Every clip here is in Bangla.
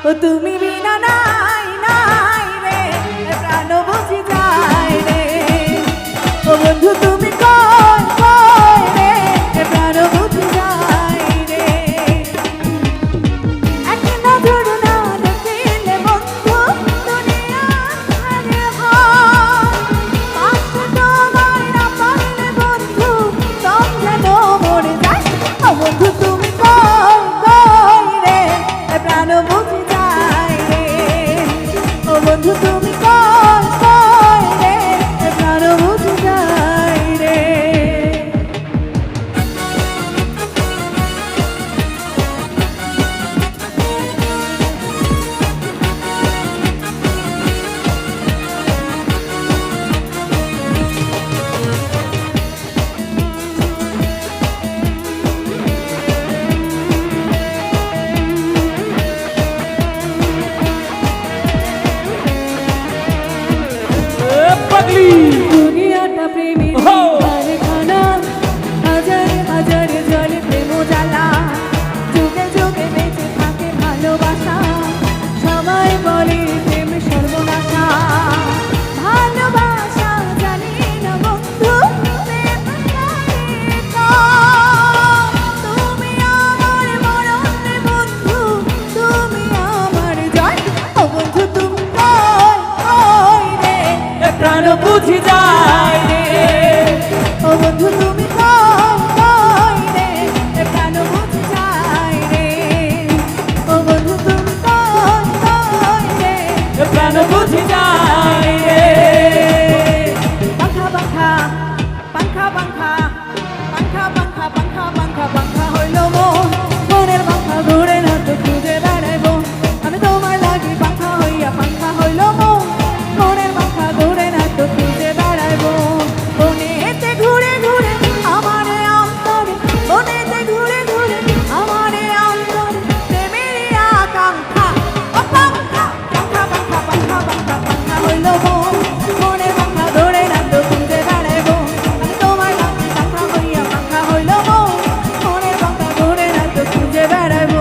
ও তুমি বিনা নাই নাই রে প্রাণ বুঝি যায় রে ও বন্ধু তুমি কই কই রে প্রাণ বুঝি যায় রে এক নজর না দেখিলে বন্ধু দুনিয়া ছাড়ে হয় পাশে তোমায় না পাইলে বন্ধু দম যেন মরে যায় ও বন্ধু তুমি কই কই রে প্রাণ বুঝি যায় রে ও বন্ধু তুমি কই কই রে প্রাণ বুঝি যায় রে দুনিয়াটা প্রেমের কারখানা হাজারে হাজারে জলে প্রেম জ্বালা যুগে যুগে বেঁচে থাকে ভালোবাসা সবাই বলে প্রেম সর্বনাশা ভালোবাসা জানি না বন্ধু প্রেম লাগে তো। তুমি আমার মরণ রে বন্ধু তুমি আমার জয় ও বন্ধু তুমি কই কই রে প্রাণ বুঝি যায় রে ও বন্ধু তুমি কই কই রে প্রাণ বুঝি যায় রে ও বন্ধু তুমি কই কই রে প্রাণ বুঝি যায় রে পাখা পাখা পাখা পাখা পাখা পাখা পাখা পাখা পাখা হইল মন মনের পাখা ঘুরে না তো খুঁজে বেড়াইব আমি তোমার লাগি পাখা হইয়া পাখা হইল মন মনের পাখা ঘুরে না তো খুঁজে বেড়াইব বনেতে ঘুরে ঘুরে আমার অন্তরে বনেতে ঘুরে ঘুরে আমার অন্তরে প্রেমের আকাঙ্ক্ষা ও পাখা পাখা পাখা পাখা পাখা পাখা হইল মন মনের পাখা ঘুরে না তো খুঁজে বেড়াইব আমি তোমার লাগি পাখা হইয়া পাখা হইল মন মনের পাখা ঘুরে না তো খুঁজে বেড়াইব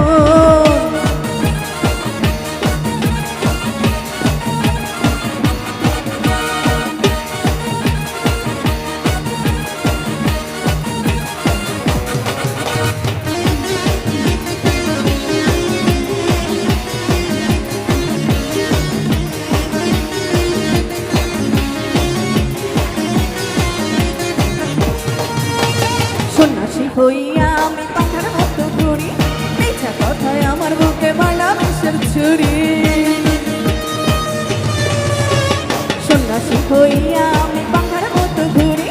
সন্ন্যাসী হইয়া আমি পাখার মতো ঘুরি মিথ্যা কথায় আমার বুকে মারলা বিষের ছুরি সন্ন্যাসী হইয়া আমি পাখার মতো ঘুরি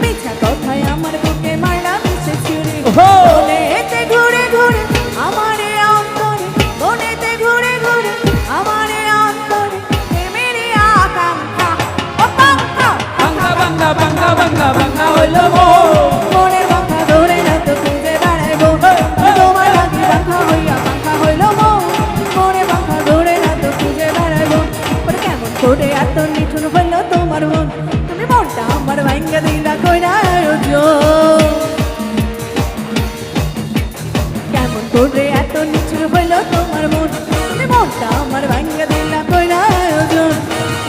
মিথ্যা কথায় আমার বুকে মারলা বিষের ছুরি বনেতে ঘুরে ঘুরে আমার অন্তরে বনেতে ঘুরে ঘুরে আমার অন্তরে প্রেমের আকাঙ্ক্ষা ও পাখা বাংলা বাংলা বাংলা বাংলা বাংলা হইল মন মনের পাখা ধরে না তো খুঁজে বেড়াইব তোমার লাগি পাখা হইয়া পাখা হইল মন মনের পাখা ধরে না তো খুঁজে বেড়াইব ওরে কেমন করে এত নিঠুর হইল তোমার মন তুমি মনটা আমার ভাঙ্গা দিলা কইরা আয়োজন কেমন করে এত নিঠুর হইল তোমার মন তুমি মনটা আমার ভাঙ্গা দিলা কইরা আয়োজন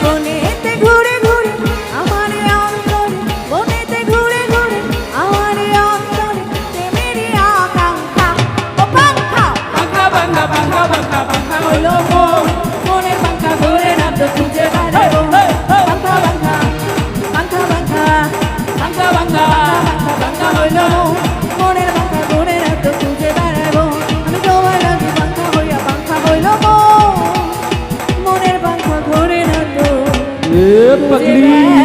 বনেতে ঘুরে ঘুরে আমার অন্তরে বনেতে ঘুরে ঘুরে আমার অন্তরে প্রেমের আকাঙ্ক্ষা ও পাখা বাংলা বাংলা বাংলা বাংলা বাংলা হইল মন মনের পাখা ঘুরে না তো খুঁজে বেড়াইব পাখা পাখা পাখা পাখা বাংলা বাংলা পাখা হইল মন মনের পাখা ঘুরে না তো খুঁজে বেড়াইব আমি তোমার লাগি পাখা হইয়া পাখা হইল মন মনের পাখা ঘুরে না তো এ পাগলি